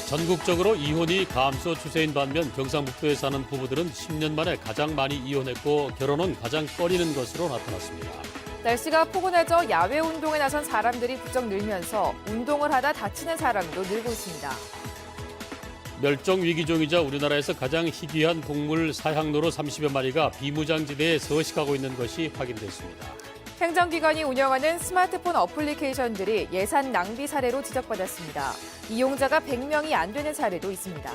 전국적으로 이혼이 감소 추세인 반면 경상북도에 사는 부부들은 10년 만에 가장 많이 이혼했고 결혼은 가장 꺼리는 것으로 나타났습니다. 날씨가 포근해져 야외 운동에 나선 사람들이 부쩍 늘면서 운동을 하다 다치는 사람도 늘고 있습니다. 멸종 위기종이자 우리나라에서 가장 희귀한 동물 사향로로 30여 마리가 비무장지대에 서식하고 있는 것이 확인됐습니다. 행정기관이 운영하는 스마트폰 어플리케이션들이 예산 낭비 사례로 지적받았습니다. 이용자가 100명이 안 되는 사례도 있습니다.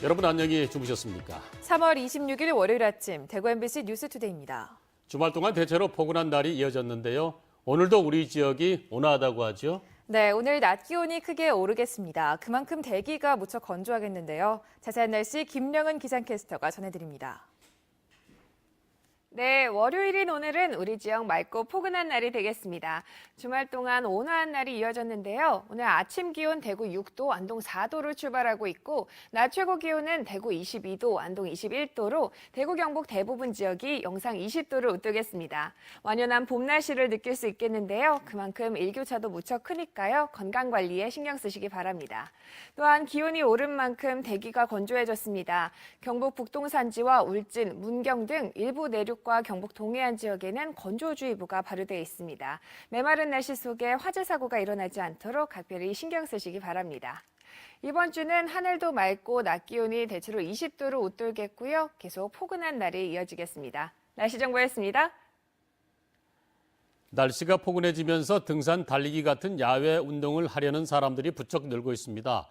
여러분 안녕히 주무셨습니까? 3월 26일 월요일 아침 대구 MBC 뉴스투데이입니다. 주말 동안 대체로 포근한 날이 이어졌는데요. 오늘도 우리 지역이 온화하다고 하죠? 네, 오늘 낮 기온이 크게 오르겠습니다. 그만큼 대기가 무척 건조하겠는데요. 자세한 날씨 김령은 기상캐스터가 전해드립니다. 네, 월요일인 오늘은 우리 지역 맑고 포근한 날이 되겠습니다. 주말 동안 온화한 날이 이어졌는데요. 오늘 아침 기온 대구 6도, 안동 4도를 출발하고 있고 낮 최고 기온은 대구 22도, 안동 21도로 대구 경북 대부분 지역이 영상 20도를 웃돌겠습니다. 완연한 봄 날씨를 느낄 수 있겠는데요. 그만큼 일교차도 무척 크니까요. 건강 관리에 신경 쓰시기 바랍니다. 또한 기온이 오른 만큼 대기가 건조해졌습니다. 경북 북동 산지와 울진, 문경 등 일부 내륙 과 경북 동해안 지역에는 건조주의보가 발효되어 있습니다. 메마른 날씨 속에 화재 사고가 일어나지 않도록 각별히 신경 쓰시기 바랍니다. 이번 주는 하늘도 맑고 낮 기온이 대체로 20도를 웃돌겠고요. 계속 포근한 날이 이어지겠습니다. 날씨 정보였습니다. 날씨가 포근해지면서 등산, 달리기 같은 야외 운동을 하려는 사람들이 부쩍 늘고 있습니다.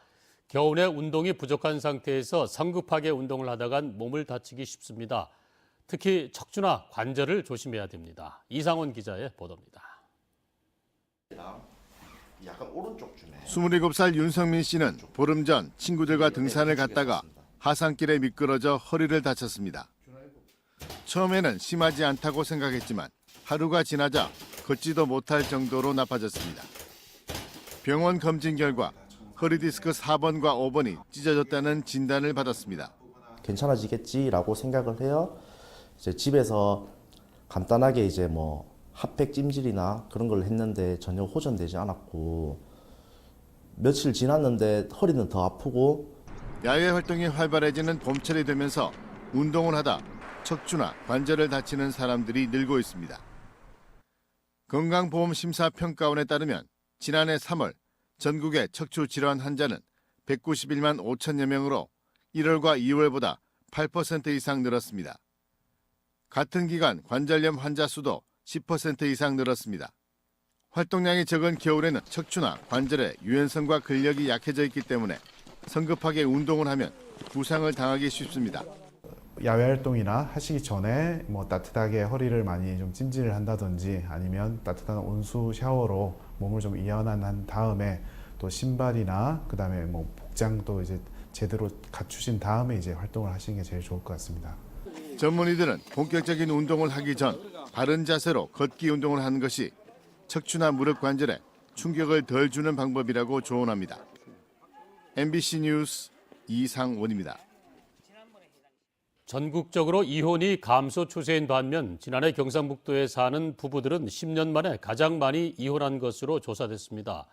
겨울에 운동이 부족한 상태에서 성급하게 운동을 하다간 몸을 다치기 쉽습니다. 특히 척추나 관절을 조심해야 됩니다. 이상원 기자의 보도입니다. 약간 오른쪽 주네. 27살 윤성민 씨는 보름 전 친구들과 등산을 갔다가 하산길에 미끄러져 허리를 다쳤습니다. 처음에는 심하지 않다고 생각했지만 하루가 지나자 걷지도 못할 정도로 나빠졌습니다. 병원 검진 결과 허리 디스크 4번과 5번이 찢어졌다는 진단을 받았습니다. 괜찮아지겠지라고 생각을 해요. 이제 집에서 간단하게 이제 뭐 핫팩 찜질이나 그런 걸 했는데 전혀 호전되지 않았고 며칠 지났는데 허리는 더 아프고. 야외 활동이 활발해지는 봄철이 되면서 운동을 하다 척추나 관절을 다치는 사람들이 늘고 있습니다. 건강보험심사평가원에 따르면 지난해 3월 전국의 척추 질환 환자는 191만 5천여 명으로 1월과 2월보다 8% 이상 늘었습니다. 같은 기간 관절염 환자 수도 10% 이상 늘었습니다. 활동량이 적은 겨울에는 척추나 관절의 유연성과 근력이 약해져 있기 때문에 성급하게 운동을 하면 부상을 당하기 쉽습니다. 야외 활동이나 하시기 전에 뭐 따뜻하게 허리를 많이 좀 찜질을 한다든지 아니면 따뜻한 온수 샤워로 몸을 좀 이완한 다음에 또 신발이나 그다음에 뭐 복장도 이제 제대로 갖추신 다음에 이제 활동을 하시는 게 제일 좋을 것 같습니다. 전문의들은 본격적인 운동을 하기 전 바른 자세로 걷기 운동을 하는 것이 척추나 무릎 관절에 충격을 덜 주는 방법이라고 조언합니다. MBC 뉴스 이상원입니다. 전국적으로 이혼이 감소 추세인 반면 지난해 경상북도에 사는 부부들은 10년 만에 가장 많이 이혼한 것으로 조사됐습니다.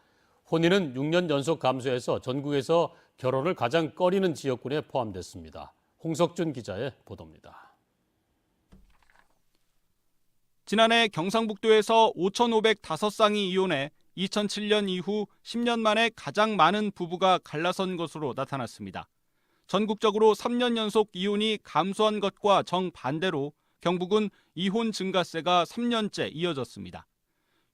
혼인은 6년 연속 감소해서 전국에서 결혼을 가장 꺼리는 지역군에 포함됐습니다. 홍석준 기자의 보도입니다. 지난해 경상북도에서 5,505쌍이 이혼해 2007년 이후 10년 만에 가장 많은 부부가 갈라선 것으로 나타났습니다. 전국적으로 3년 연속 이혼이 감소한 것과 정반대로 경북은 이혼 증가세가 3년째 이어졌습니다.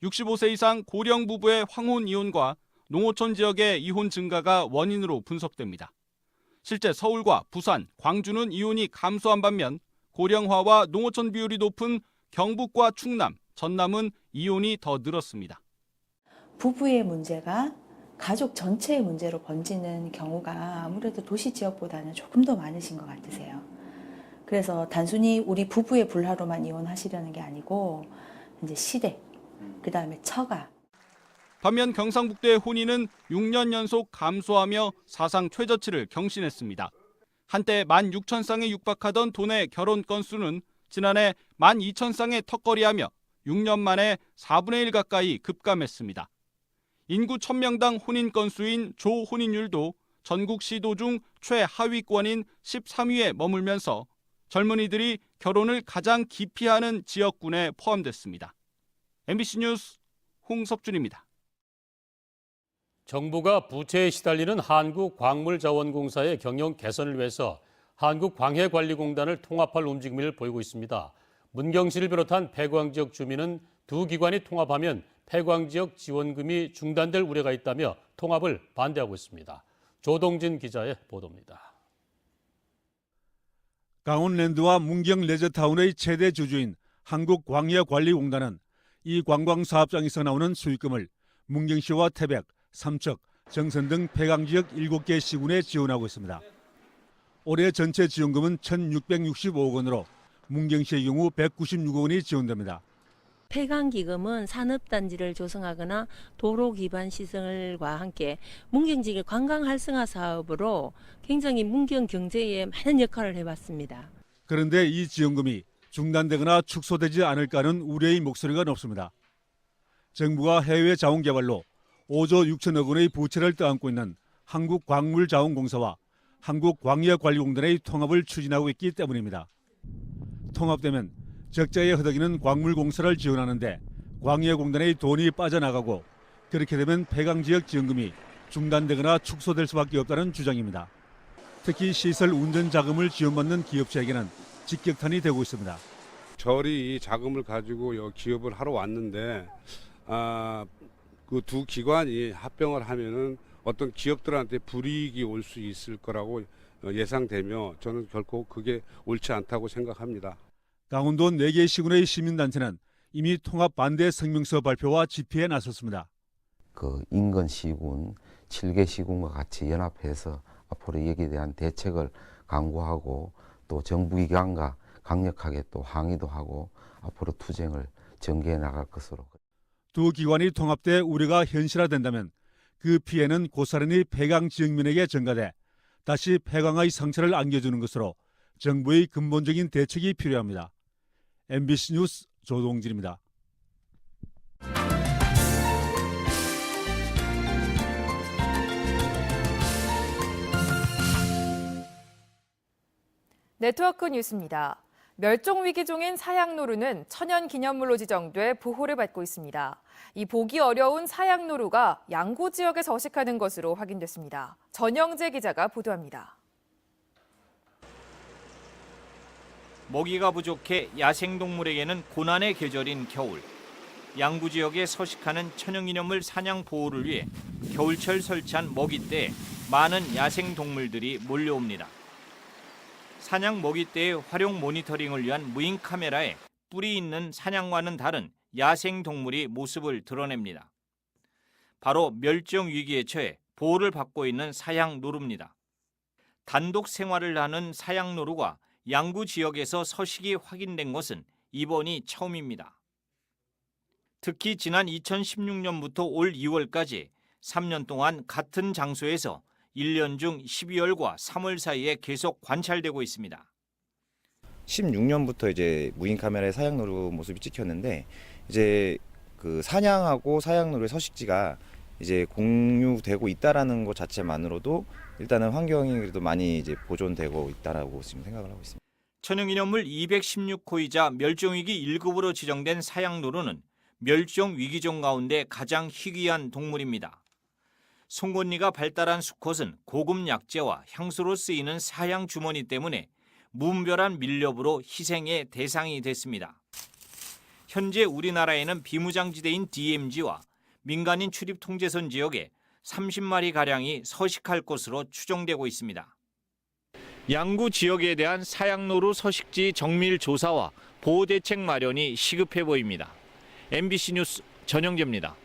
65세 이상 고령 부부의 황혼 이혼과 농어촌 지역의 이혼 증가가 원인으로 분석됩니다. 실제 서울과 부산, 광주는 이혼이 감소한 반면 고령화와 농어촌 비율이 높은 경북과 충남, 전남은 이혼이 더 늘었습니다. 부부의 문제가 가족 전체의 문제로 번지는 경우가 아무래도 도시 지역보다는 조금 더 많으신 것 같으세요. 그래서 단순히 우리 부부의 불화로만 이혼하시려는 게 아니고 이제 시댁, 그다음에 처가. 반면 경상북도의 혼인은 6년 연속 감소하며 사상 최저치를 경신했습니다. 한때 16,000쌍에 육박하던 도내 결혼 건수는 지난해 12,000쌍에 턱걸이하며 6년 만에 4분의 1 가까이 급감했습니다. 인구 1000명당 혼인 건수인 조혼인율도 전국 시도 중 최하위권인 13위에 머물면서 젊은이들이 결혼을 가장 기피하는 지역군에 포함됐습니다. MBC 뉴스 홍석준입니다. 정부가 부채에 시달리는 한국광물자원공사의 경영 개선을 위해서 한국광해관리공단을 통합할 움직임을 보이고 있습니다. 문경시를 비롯한 폐광지역 주민은 두 기관이 통합하면 폐광지역 지원금이 중단될 우려가 있다며 통합을 반대하고 있습니다. 조동진 기자의 보도입니다. 강원랜드와 문경 레저타운의 최대 주주인 한국광해관리공단은 이 관광사업장에서 나오는 수익금을 문경시와 태백, 삼척, 정선 등 폐광지역 7개 시군에 지원하고 있습니다. 올해 전체 지원금은 1,665억 원으로 문경시의 경우 196억 원이 지원됩니다. 폐광기금은 산업단지를 조성하거나 도로 기반 시설과 함께 문경 지역의 관광 활성화 사업으로 굉장히 문경 경제에 많은 역할을 해왔습니다. 그런데 이 지원금이 중단되거나 축소되지 않을까는 우려의 목소리가 높습니다. 정부가 해외 자원 개발로 5조 6천억 원의 부채를 떠안고 있는 한국광물자원공사와 한국광해관리공단의 통합을 추진하고 있기 때문입니다. 통합되면 적자에 허덕이는 광물공사를 지원하는데 광해공단의 돈이 빠져나가고 그렇게 되면 폐광지역 지원금이 중단되거나 축소될 수밖에 없다는 주장입니다. 특히 시설 운전 자금을 지원받는 기업체에게는 직격탄이 되고 있습니다. 저리 이 자금을 가지고 기업을 하러 왔는데 그 두 기관이 합병을 하면은 어떤 기업들한테 불이익이 올 수 있을 거라고 예상되며 저는 결코 그게 옳지 않다고 생각합니다. 강원도 4개 시군의 시민단체는 이미 통합 반대 성명서 발표와 집회에 나섰습니다. 그 인근 시군, 7개 시군과 같이 연합해서 앞으로 여기에 대한 대책을 강구하고 또 정부기관과 강력하게 또 항의도 하고 앞으로 투쟁을 전개해 나갈 것으로. 두 기관이 통합돼 우려가 현실화된다면 그 피해는 고스란히 폐광 지역민에게 전가돼 다시 폐광의 상처를 안겨주는 것으로 정부의 근본적인 대책이 필요합니다. MBC 뉴스 조동진입니다. 네트워크 뉴스입니다. 멸종위기종인 사양노루는 천연기념물로 지정돼 보호를 받고 있습니다. 이 보기 어려운 사양노루가 양구 지역에 서식하는 것으로 확인됐습니다. 전영재 기자가 보도합니다. 먹이가 부족해 야생동물에게는 고난의 계절인 겨울. 양구 지역에 서식하는 천연기념물 사냥 보호를 위해 겨울철 설치한 먹이대에 많은 야생동물들이 몰려옵니다. 사냥 먹이대의 활용 모니터링을 위한 무인 카메라에 뿔이 있는 사냥과는 다른 야생동물이 모습을 드러냅니다. 바로 멸종 위기에 처해 보호를 받고 있는 사양노루입니다. 단독 생활을 하는 사양노루가 양구 지역에서 서식이 확인된 것은 이번이 처음입니다. 특히 지난 2016년부터 올 2월까지 3년 동안 같은 장소에서 1년 중 12월과 3월 사이에 계속 관찰되고 있습니다. 16년부터 이제 무인 카메라에 사양노루 모습이 찍혔는데 이제 그 사냥하고 사양노루의 서식지가 이제 공유되고 있다라는 것 자체만으로도 일단은 환경이 그래도 많이 이제 보존되고 있다라고 지금 생각을 하고 있습니다. 천연기념물 216호이자 멸종위기 1급으로 지정된 사양노루는 멸종위기종 가운데 가장 희귀한 동물입니다. 송곳니가 발달한 수컷은 고급 약재와 향수로 쓰이는 사양 주머니 때문에 무분별한 밀렵으로 희생의 대상이 됐습니다. 현재 우리나라에는 비무장지대인 DMZ와 민간인 출입 통제선 지역에 30마리가량이 서식할 것으로 추정되고 있습니다. 양구 지역에 대한 사양노루 서식지 정밀 조사와 보호 대책 마련이 시급해 보입니다. MBC 뉴스 전영재입니다.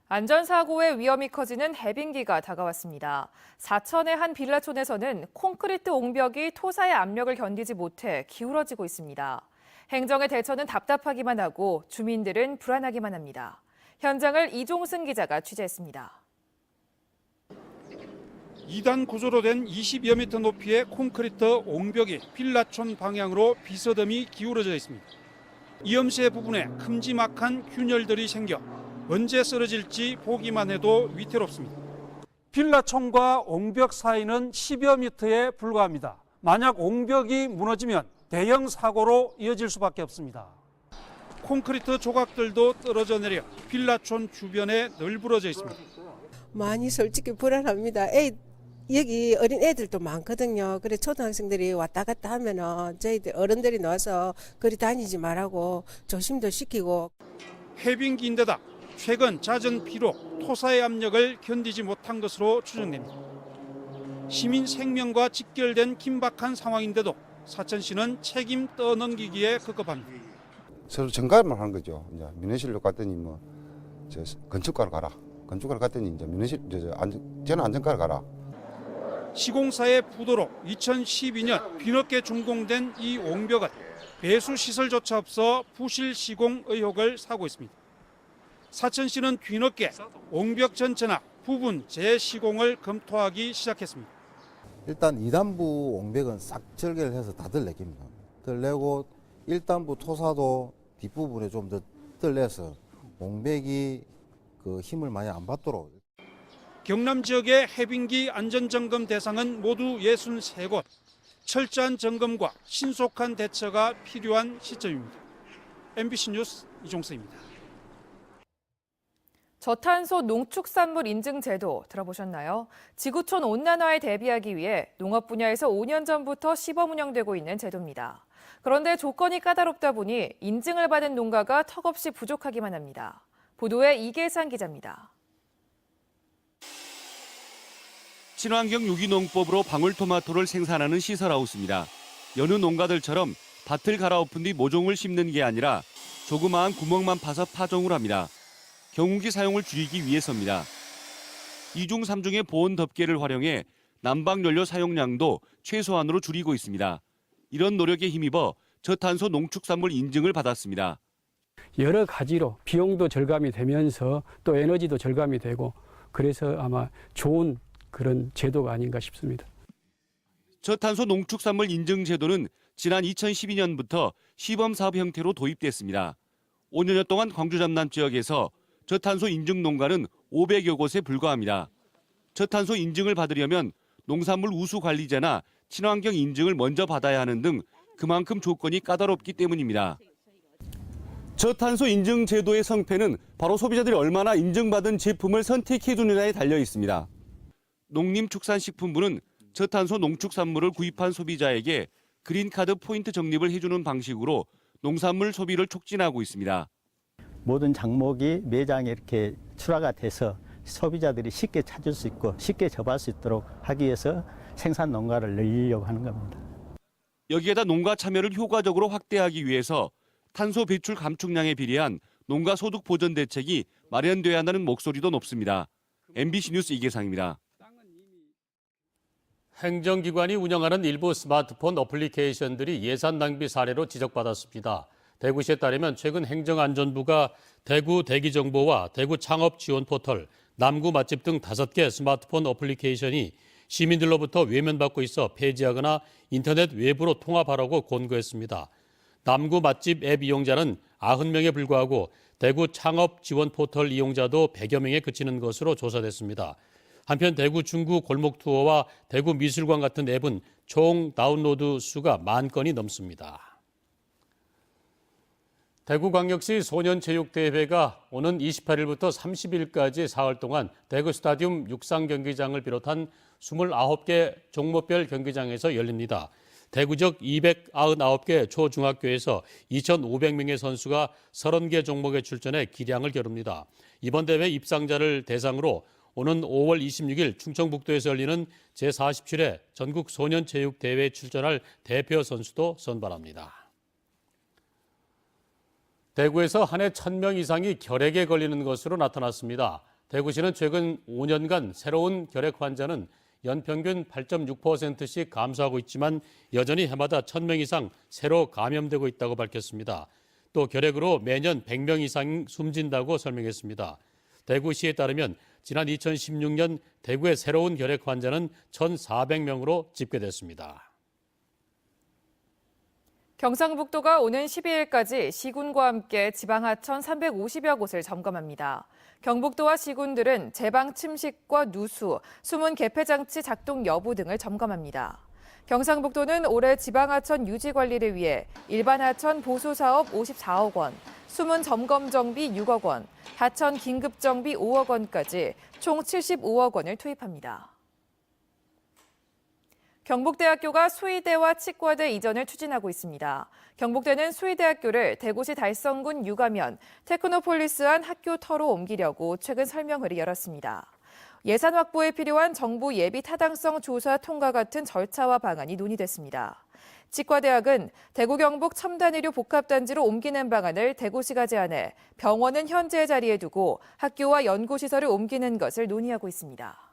안전사고의 위험이 커지는 해빙기가 다가왔습니다. 사천의 한 빌라촌에서는 콘크리트 옹벽이 토사의 압력을 견디지 못해 기울어지고 있습니다. 행정의 대처는 답답하기만 하고 주민들은 불안하기만 합니다. 현장을 이종승 기자가 취재했습니다. 2단 구조로 된 20여 미터 높이의 콘크리트 옹벽이 빌라촌 방향으로 비스듬히 기울어져 있습니다. 이음새 부분에 큼지막한 균열들이 생겨 언제 쓰러질지 보기만 해도 위태롭습니다. 빌라촌과 옹벽 사이는 10여 미터에 불과합니다. 만약 옹벽이 무너지면 대형 사고로 이어질 수밖에 없습니다. 콘크리트 조각들도 떨어져 내려 빌라촌 주변에 널브러져 있습니다. 많이 솔직히 불안합니다. 여기 어린 애들도 많거든요. 그래 초등학생들이 왔다 갔다 하면은 저희들 어른들이 나와서 그리 다니지 말라고 조심도 시키고. 해빙기인데다 최근 잦은 비로 토사의 압력을 견디지 못한 것으로 추정됩니다. 시민 생명과 직결된 긴박한 상황인데도 사천시는 책임 떠넘기기에 급급합니다. 서로 정갈만 하는 거죠. 이제 민원실로 갔더니 건축가로 가라. 건축가로 갔더니 이제 저는 안전가로 가라. 시공사의 부도로 2012년 뒤늦게 준공된 이 옹벽은 배수 시설조차 없어 부실 시공 의혹을 사고 있습니다. 사천시는 뒤늦게 옹벽 전체나 부분 재시공을 검토하기 시작했습니다. 일단 2단부 옹벽은 싹 절개를 해서 다 들내깁니다. 들내고 1단부 토사도 뒷부분에 좀 더 들내서 옹벽이 그 힘을 많이 안 받도록. 경남 지역의 해빙기 안전점검 대상은 모두 63곳. 철저한 점검과 신속한 대처가 필요한 시점입니다. MBC 뉴스 이종서입니다. 저탄소 농축산물 인증 제도 들어보셨나요? 지구촌 온난화에 대비하기 위해 농업 분야에서 5년 전부터 시범 운영되고 있는 제도입니다. 그런데 조건이 까다롭다 보니 인증을 받은 농가가 턱없이 부족하기만 합니다. 보도에 이계상 기자입니다. 친환경 유기농법으로 방울토마토를 생산하는 시설하우스입니다. 여느 농가들처럼 밭을 갈아엎은 뒤 모종을 심는 게 아니라 조그마한 구멍만 파서 파종을 합니다. 경운기 사용을 줄이기 위해서입니다. 2중 3중의 보온 덮개를 활용해 난방연료 사용량도 최소한으로 줄이고 있습니다. 이런 노력에 힘입어 저탄소 농축산물 인증을 받았습니다. 여러 가지로 비용도 절감이 되면서 또 에너지도 절감이 되고 그래서 아마 좋은 그런 제도가 아닌가 싶습니다. 저탄소 농축산물 인증 제도는 지난 2012년부터 시범 사업 형태로 도입됐습니다. 5년여 동안 광주 전남 지역에서 저탄소 인증 농가는 500여 곳에 불과합니다. 저탄소 인증을 받으려면 농산물 우수 관리제나 친환경 인증을 먼저 받아야 하는 등 그만큼 조건이 까다롭기 때문입니다. 저탄소 인증 제도의 성패는 바로 소비자들이 얼마나 인증받은 제품을 선택해 주느냐에 달려 있습니다. 농림축산식품부는 저탄소 농축산물을 구입한 소비자에게 그린카드 포인트 적립을 해주는 방식으로 농산물 소비를 촉진하고 있습니다. 모든 작목이 매장에 이렇게 출하가 돼서 소비자들이 쉽게 찾을 수 있고 쉽게 접할 수 있도록 하기 위해서 생산 농가를 늘리려고 하는 겁니다. 여기에다 농가 참여를 효과적으로 확대하기 위해서 탄소 배출 감축량에 비례한 농가 소득 보전 대책이 마련돼야 한다는 목소리도 높습니다. MBC 뉴스 이계상입니다. 행정기관이 운영하는 일부 스마트폰 어플리케이션들이 예산 낭비 사례로 지적받았습니다. 대구시에 따르면 최근 행정안전부가 대구 대기정보와 대구 창업 지원 포털, 남구 맛집 등 5개 스마트폰 어플리케이션이 시민들로부터 외면받고 있어 폐지하거나 인터넷 외부로 통합하라고 권고했습니다. 남구 맛집 앱 이용자는 90명에 불과하고 대구 창업 지원 포털 이용자도 100여 명에 그치는 것으로 조사됐습니다. 한편 대구 중구 골목 투어와 대구 미술관 같은 앱은 총 다운로드 수가 10,000건이 넘습니다. 대구광역시 소년체육대회가 오는 28일부터 30일까지 사흘 동안 대구 스타디움 육상경기장을 비롯한 29개 종목별 경기장에서 열립니다. 대구 지역 299개 초중학교에서 2,500명의 선수가 30개 종목에 출전해 기량을 겨룹니다. 이번 대회 입상자를 대상으로 오는 5월 26일 충청북도에서 열리는 제47회 전국 소년체육대회에 출전할 대표 선수도 선발합니다. 대구에서 한 해 1,000명 이상이 결핵에 걸리는 것으로 나타났습니다. 대구시는 최근 5년간 새로운 결핵 환자는 연평균 8.6%씩 감소하고 있지만 여전히 해마다 1,000명 이상 새로 감염되고 있다고 밝혔습니다. 또 결핵으로 매년 100명 이상 숨진다고 설명했습니다. 대구시에 따르면 지난 2016년 대구의 새로운 결핵 환자는 1,400명으로 집계됐습니다. 경상북도가 오는 12일까지 시군과 함께 지방 하천 350여 곳을 점검합니다. 경북도와 시군들은 제방 침식과 누수, 수문 개폐 장치 작동 여부 등을 점검합니다. 경상북도는 올해 지방 하천 유지 관리를 위해 일반 하천 보수 사업 54억 원, 수문 점검 정비 6억 원, 하천 긴급 정비 5억 원까지 총 75억 원을 투입합니다. 경북대학교가 수의대와 치과대 이전을 추진하고 있습니다. 경북대는 수의대학교를 대구시 달성군 육아면 테크노폴리스 안 학교 터로 옮기려고 최근 설명회를 열었습니다. 예산 확보에 필요한 정부 예비 타당성 조사 통과 같은 절차와 방안이 논의됐습니다. 치과대학은 대구 경북 첨단의료 복합단지로 옮기는 방안을 대구시가 제안해 병원은 현재 자리에 두고 학교와 연구시설을 옮기는 것을 논의하고 있습니다.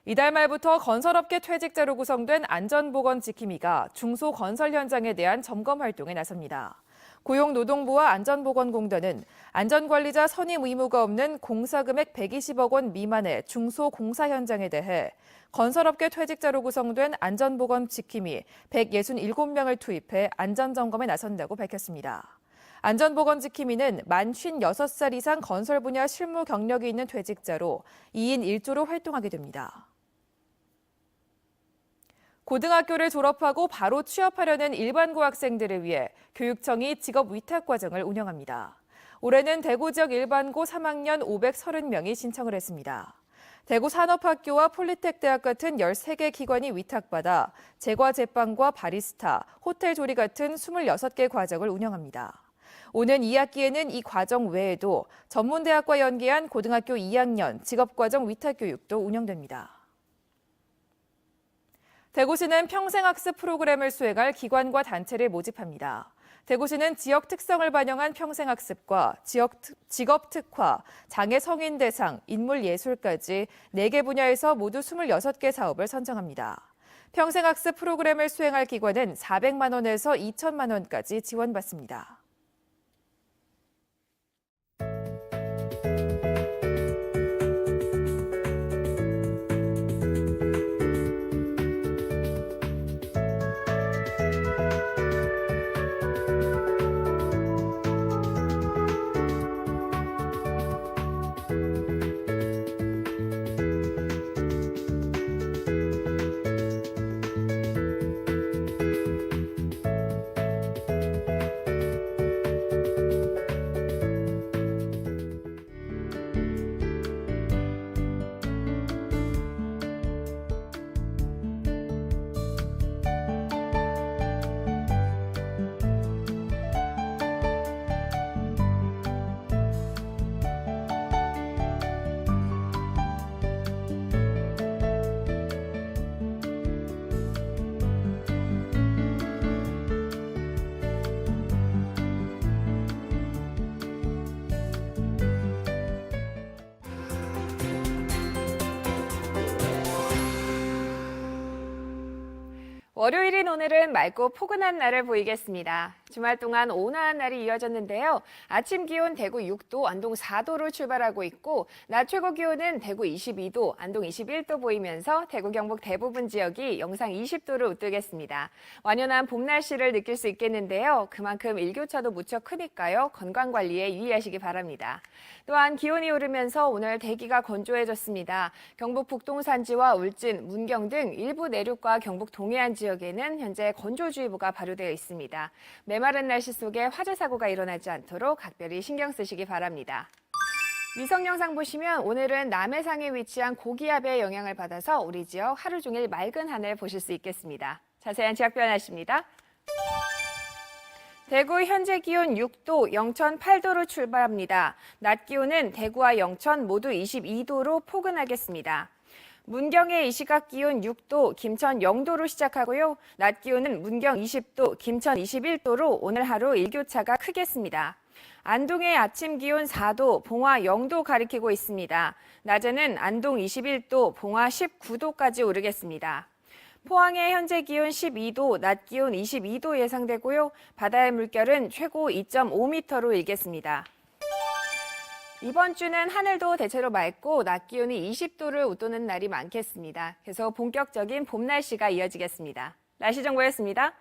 이달 말부터 건설업계 퇴직자로 구성된 안전보건지킴이가 중소건설 현장에 대한 점검 활동에 나섭니다. 고용노동부와 안전보건공단은 안전관리자 선임 의무가 없는 공사금액 120억 원 미만의 중소공사 현장에 대해 건설업계 퇴직자로 구성된 안전보건지킴이 167명을 투입해 안전점검에 나선다고 밝혔습니다. 안전보건지킴이는 만 56살 이상 건설 분야 실무 경력이 있는 퇴직자로 2인 1조로 활동하게 됩니다. 고등학교를 졸업하고 바로 취업하려는 일반고 학생들을 위해 교육청이 직업위탁과정을 운영합니다. 올해는 대구 지역 일반고 3학년 530명이 신청을 했습니다. 대구 산업학교와 폴리텍대학 같은 13개 기관이 위탁받아 제과 제빵과 바리스타, 호텔 조리 같은 26개 과정을 운영합니다. 오는 2학기에는 이 과정 외에도 전문대학과 연계한 고등학교 2학년 직업과정 위탁교육도 운영됩니다. 대구시는 평생학습 프로그램을 수행할 기관과 단체를 모집합니다. 대구시는 지역 특성을 반영한 평생학습과 직업특화, 장애 성인 대상, 인물예술까지 4개 분야에서 모두 26개 사업을 선정합니다. 평생학습 프로그램을 수행할 기관은 400만 원에서 2천만 원까지 지원받습니다. 월요일인 오늘은 맑고 포근한 날을 보이겠습니다. 주말 동안 온화한 날이 이어졌는데요. 아침 기온 대구 6도, 안동 4도로 출발하고 있고 낮 최고 기온은 대구 22도, 안동 21도 보이면서 대구 경북 대부분 지역이 영상 20도를 웃돌겠습니다. 완연한 봄 날씨를 느낄 수 있겠는데요. 그만큼 일교차도 무척 크니까요. 건강관리에 유의하시기 바랍니다. 또한 기온이 오르면서 오늘 대기가 건조해졌습니다. 경북 북동 산지와 울진, 문경 등 일부 내륙과 경북 동해안 지역에는 현재 건조주의보가 발효되어 있습니다. 메마른 날씨 속에 화재 사고가 일어나지 않도록 각별히 신경 쓰시기 바랍니다. 위성 영상 보시면 오늘은 남해상에 위치한 고기압의 영향을 받아서 우리 지역 하루 종일 맑은 하늘 보실 수 있겠습니다. 자세한 지역 변화입니다. 대구 현재 기온 6도, 영천 8도로 출발합니다. 낮 기온은 대구와 영천 모두 22도로 포근하겠습니다. 문경의 이 시각 기온 6도, 김천 0도로 시작하고요. 낮 기온은 문경 20도, 김천 21도로 오늘 하루 일교차가 크겠습니다. 안동의 아침 기온 4도, 봉화 0도 가리키고 있습니다. 낮에는 안동 21도, 봉화 19도까지 오르겠습니다. 포항의 현재 기온 12도, 낮 기온 22도 예상되고요. 바다의 물결은 최고 2.5m로 일겠습니다. 이번 주는 하늘도 대체로 맑고 낮 기온이 20도를 웃도는 날이 많겠습니다. 그래서 본격적인 봄 날씨가 이어지겠습니다. 날씨 정보였습니다.